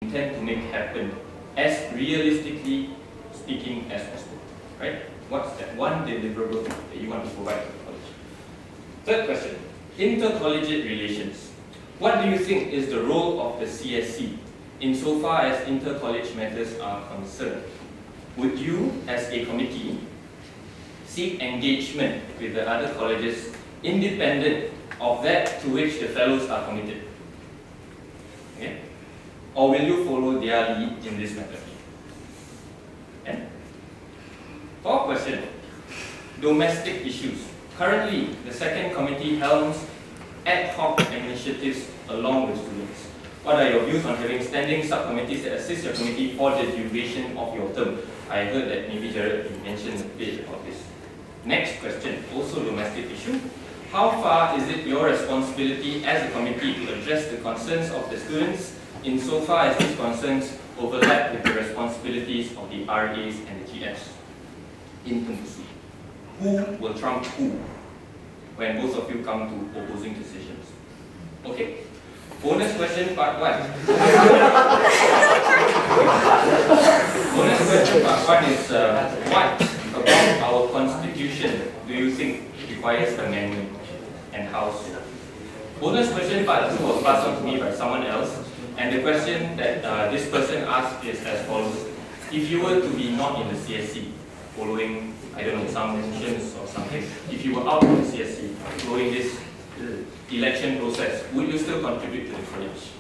intend to make happen as realistically speaking as possible? Right? What's that one deliverable that you want to provide to the college? Third question, intercollegiate relations. What do you think is the role of the CSC insofar as inter-college matters are concerned? Would you, as a committee, seek engagement with the other colleges independent of that to which the fellows are committed? Okay? Or will you follow their lead in this matter? Okay? Fourth question, domestic issues. Currently, the second committee helms ad hoc initiatives along with students. What are your views on having standing subcommittees that assist your committee for the duration of your term? I heard that maybe Jared mentioned a bit about this. Next question, also domestic issue. How far is it your responsibility as a committee to address the concerns of the students insofar as these concerns overlap with the responsibilities of the RAs and the GFs? Intimacy. Who will trump who when both of you come to opposing decisions? Okay. Bonus question part 1. Bonus question part 1 is what about our constitution do you think requires amendment and how so? Bonus question part 2 was passed on to me by someone else, and the question that this person asked is as follows. If you were to be not in the CSC following, I don't know, some motions or something, if you were out of the CSC following this election process, would you still contribute to the college?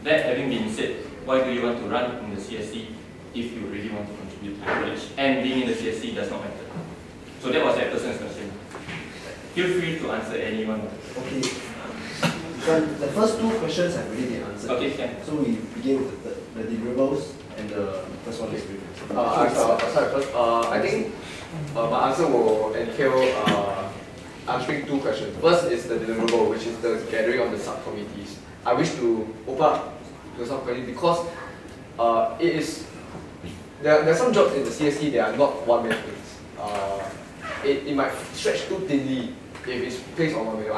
That having been said, why do you want to run in the CSC if you really want to contribute to the college? And being in the CSC does not matter. So that was that person's question. Feel free to answer anyone. Okay. So the first two questions have already been answered. Okay, can. So we begin with the deliverables and the first one is I'll start first. I think my answer will entail answering two questions. First is the deliverable, which is the gathering of the subcommittees. I wish to open up to subcommittee because there are some jobs in the CSC that are not one-man things. It might stretch too thinly if it's placed on one man. I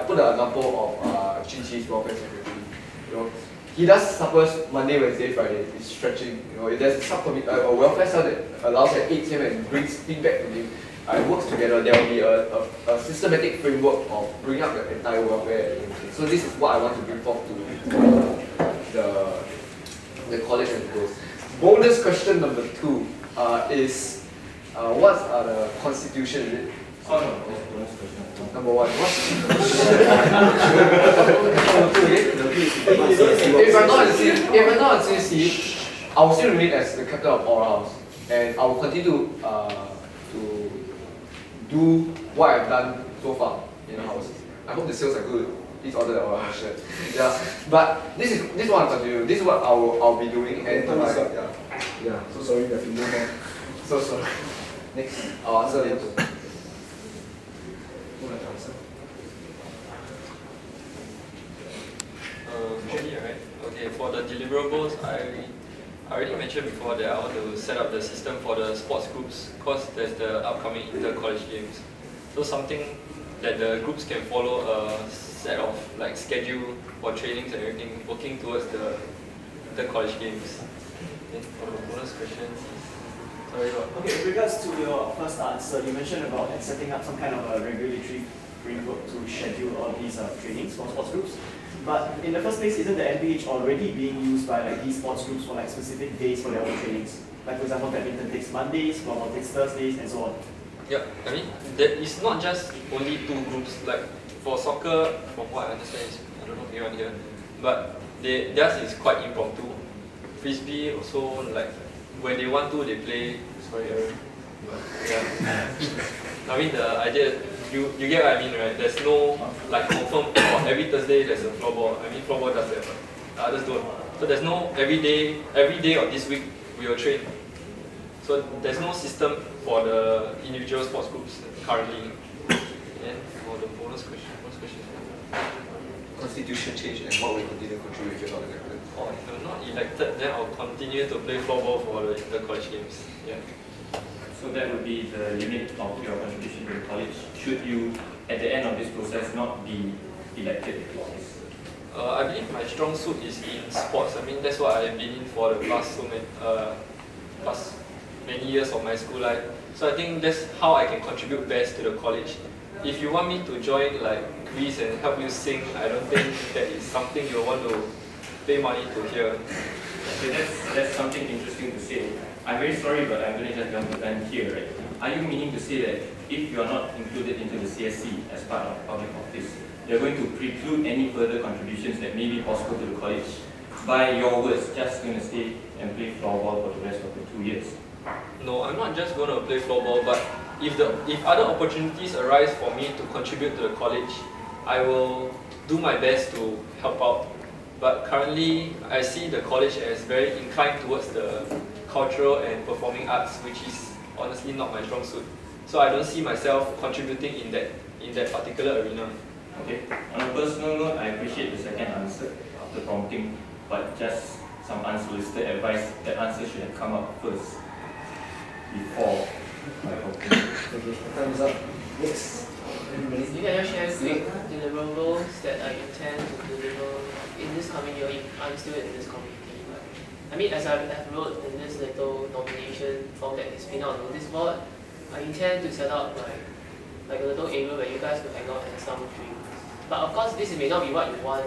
put an example of Chin Chi's welfare secretary. You know, he does suppers Monday, Wednesday, Friday. It's stretching. You know, if there's a subcommittee, a welfare cell that allows at 8 a.m. and brings feedback to him, it works together. There will be a systematic framework of bringing up the entire welfare. So this is what I want to bring forth to the college and goes. Bonus question number 2 is what are the constitution? Is it? Oh no, bonus question. Number 1. If I'm not in CSC, I will still remain as the captain of our house, and I will continue to do what I've done so far in the house. I hope the sales are good. Please order the orange shirt. Yeah, but this is what I'll continue. This is what I'll be doing. And yeah. So sorry, we have to move on. So sorry. Next. I'll answer later. Right? Okay, for the deliverables, I already mentioned before that I want to set up the system for the sports groups because there's the upcoming inter-college games. So something that the groups can follow a set of like schedule for trainings and everything, working towards the inter-college games. Then for the bonus question, sorry what? Okay, with regards to your first answer, you mentioned about setting up some kind of a regulatory framework to schedule all these trainings for sports groups. But in the first place, isn't the NPH already being used by like these sports groups for like specific days for their own trainings? Like for example, badminton takes Mondays, floorball takes Thursdays, and so on. Yeah, I mean, it's not just only 2 groups. Like for soccer, from what I understand, I don't know anyone here, but theirs is quite impromptu. Frisbee also, like when they want to, they play. Sorry, Aaron. But yeah, I mean the idea. You get what I mean, right? There's no like confirm every Thursday there's a floorball. I mean floorball does that, but the others don't. So there's no every day of this week we will train. So there's no system for the individual sports groups currently. And for the bonus question. Constitution change and what will continue to contribute if you're not elected. Or if I'm not elected, then I'll continue to play floorball for the inter-college games. Yeah. So that would be the limit of your contribution to the college, should you, at the end of this process, not be elected to office? I believe my strong suit is in sports. I mean, that's what I have been in for the past many years of my school life. So I think that's how I can contribute best to the college. If you want me to join like quiz and help you sing, I don't think that is something you want to pay money to hear. Okay, that's something interesting to say. I'm very sorry, but I'm going to just jump the gun here, right? Are you meaning to say that if you are not included into the CSC as part of public office, you're going to preclude any further contributions that may be possible to the college? By your words, just going to stay and play floorball for the rest of the 2 years? No, I'm not just going to play floorball, but if other opportunities arise for me to contribute to the college, I will do my best to help out. But currently, I see the college as very inclined towards the cultural and performing arts, which is honestly not my strong suit. So I don't see myself contributing in that particular arena. Okay. On a personal note, I appreciate the second answer after prompting, but just some unsolicited advice. That answer should have come up first before my prompting. Okay, time's up. Next. Everybody. You can just share quick deliverables that I intend to deliver in this coming year if I'm still in this committee. I mean, as I have wrote in this little nomination form that is pinned on notice board, I intend to set up like a little area where you guys could hang out and have some drinks. But of course, this may not be what you want,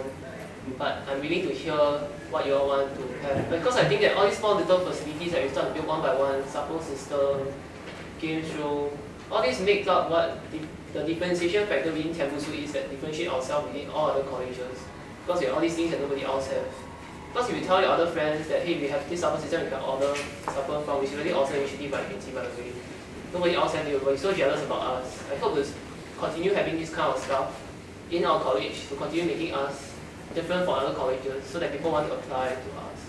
but I'm willing to hear what you all want to have. Because I think that all these small little facilities that we start to build one by one, supper system, game show, all these make up what the differentiation factor within Tembusu is that differentiate ourselves within all other colleges. Because we have all these things that nobody else has. Because if you tell your other friends that, hey, we have this supper system you can order supper from, which is really awesome initiative by Quincy, by the way. Nobody else has it, but you're so jealous about us. I hope to continue having this kind of stuff in our college to continue making us different from other colleges so that people want to apply to us.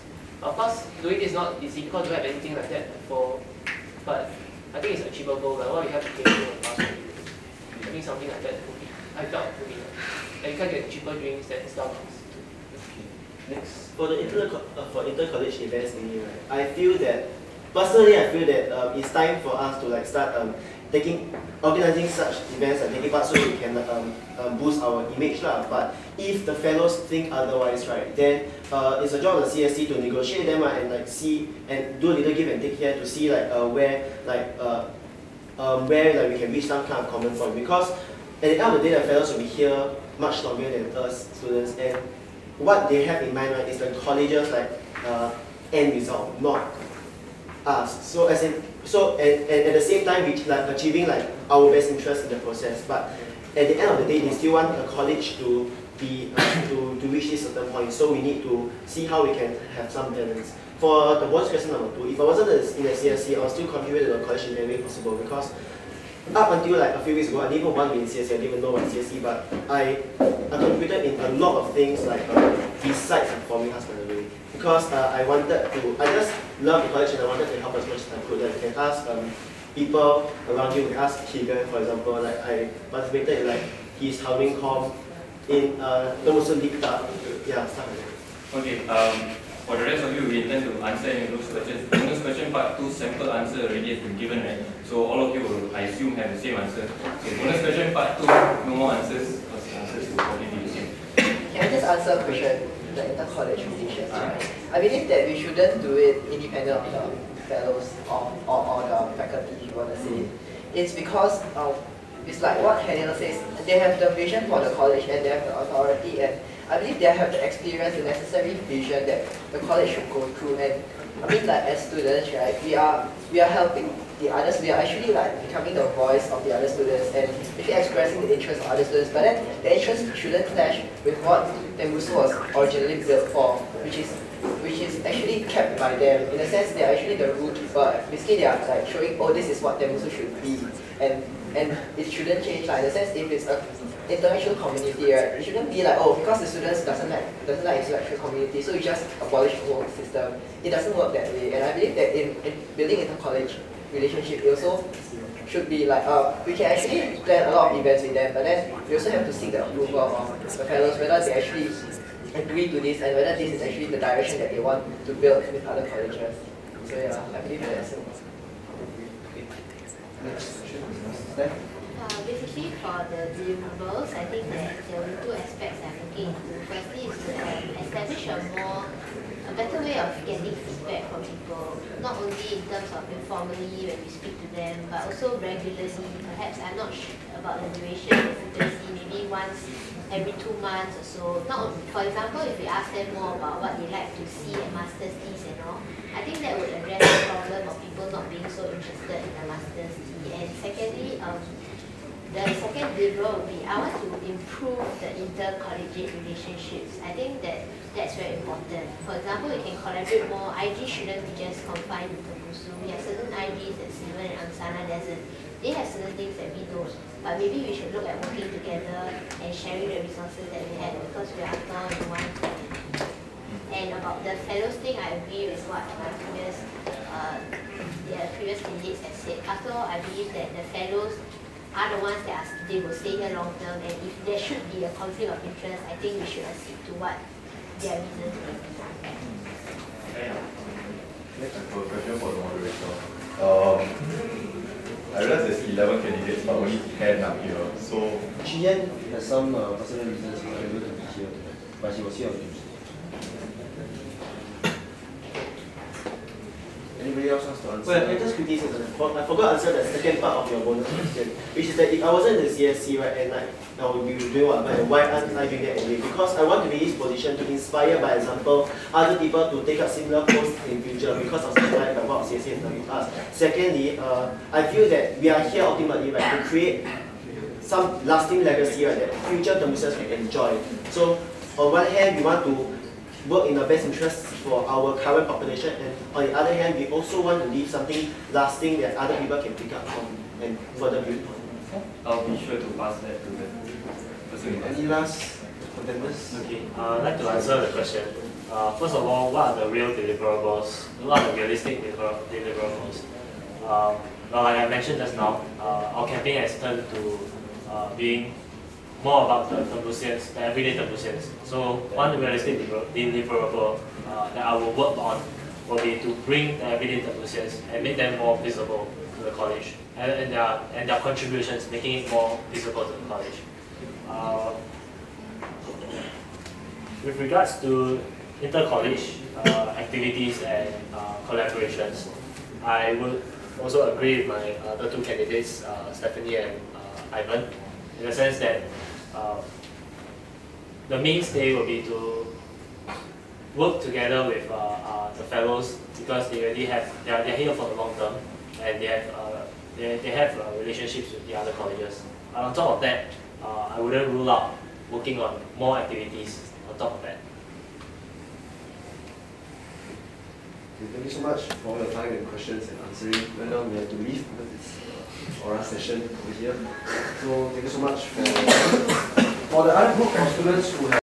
Of course, doing this is not easy because we don't have anything like that before, but I think it's achievable. Like what we have to do in the past few years. I think something like that would be, I felt would be nice. And you can get cheaper drinks than Starbucks. Next. For the inter-college events thingy, right, I feel that it's time for us to like start organizing such events and taking part so we can boost our image lah. But if the fellows think otherwise, right, then it's a job of the CSC to negotiate them and like see and do a little give and take here to see like where we can reach some kind of common point. Because at the end of the day, the fellows will be here much longer than us students, and what they have in mind, right, is the college's like end result, not us. So at the same time, we like achieving like our best interest in the process. But at the end of the day, they still want a college to be to reach this certain point. So we need to see how we can have some balance. For the bonus question number 2, if I wasn't in the CSC, I would still contribute to the college in every way possible, because up until like a few weeks ago, I didn't even want to be in CSC, I didn't even know about CSC, but I contributed in a lot of things like besides informing us, by the way. Because I just love the college and I wanted to help as much as I could. Like, you can ask people around you, you can ask Keegan, for example, like I participated in like his Halloween com in the Muslim League, yeah, stuff like that. Okay, for the rest of you, we intend to answer any of those questions. Bonus question part 2 sample answer already has been given, right? So all of you will, I assume, have the same answer. So bonus question part 2, no more answers, because the answers will probably be the same. Can I just answer a question? The inter-college relations, right? I believe that we shouldn't do it independent of the fellows or the faculty, if you want to say. It's because it's like what Daniel says, they have the vision for the college and they have the authority, and I believe they have the experience, the necessary vision that the college should go through. And I mean, like as students, right, we are helping the others. We are actually like becoming the voice of the other students and actually expressing the interests of other students. But then the interests shouldn't clash with what Tembusu was originally built for, which is actually kept by them. In a sense, they are actually the rule keeper. Basically, they are like showing, oh, this is what Tembusu should be, and it shouldn't change. Like in a sense, if it's a intellectual community, right, it shouldn't be like, oh, because the students doesn't like intellectual community, so you just abolish the whole system. It doesn't work that way. And I believe that in building inter-college relationship, it also should be like, we can actually plan a lot of events with them, but then we also have to seek the approval of the fellows, whether they actually agree to this and whether this is actually the direction that they want to build with other colleges. So yeah, I believe that's it. Next question. Steph? Basically, for the deliverables, I think that there will be two aspects I'm looking into. Firstly is to establish a better way of getting feedback from people, not only in terms of informally when we speak to them, but also regularly. Perhaps I'm not sure about the duration and frequency, maybe once every 2 months or so. Not, for example, if we ask them more about what they like to see at Master's Teas and all, I think that would address the problem of people not being so interested in the Master's Tea. And secondly, the second deliverable would be I want to improve the intercollegiate relationships. I think that's very important. For example, we can collaborate more. IG shouldn't be just confined to Tembusu. We have certain IGs that Sivan and Angsana doesn't. They have certain things that we don't. But maybe we should look at working together and sharing the resources that we have because we are all in one team. And about the fellows thing, I agree with what my previous candidates have said. After all, I believe that the fellows are the ones that they will stay here long term, and if there should be a conflict of interest, I think we should accede to what their reasons may be. Next, I have a question for the moderator. I realize there's 11 candidates, but only 10 up here. So, Chien has some personal reasons he's not able to be here tonight, but he was here on Tuesday. Anybody else wants to answer? Well, I just quickly say something. I forgot to answer the second part of your bonus question, which is that if I wasn't in the CSC, right, and like I would be doing what, why aren't I doing that anyway? Because I want to be in this position to inspire, by example, other people to take up similar posts in future because of something like what CSC has done with us. Secondly, I feel that we are here ultimately, right, to create some lasting legacy, right, that future Tembusians can enjoy. So, on one hand, we want to work in the best interest for our current population, and on the other hand, we also want to leave something lasting that other people can pick up from and further build on. I'll be sure to pass that to the person. Any last contenders? Okay, I'd like to answer the question. First of all, what are the real deliverables? What are the realistic deliverables? Well, like I mentioned just now, our campaign has turned to being more about the Tembusians, the everyday Tembusians. So one realistic deliverable that I will work on will be to bring the everyday Tembusians and make them more visible to the college, and their contributions, making it more visible to the college. With regards to inter-college activities and collaborations, I would also agree with my other two candidates, Stephanie and Ivan, in the sense that the mainstay will be to work together with the fellows because they already have they're here for the long term, and they have relationships with the other colleges. On top of that, I wouldn't rule out working on more activities on top of that. Okay, thank you so much for all your time and questions and answering. Right now we have to leave because it's Aura session over here. So thank you so much for the other group of students who have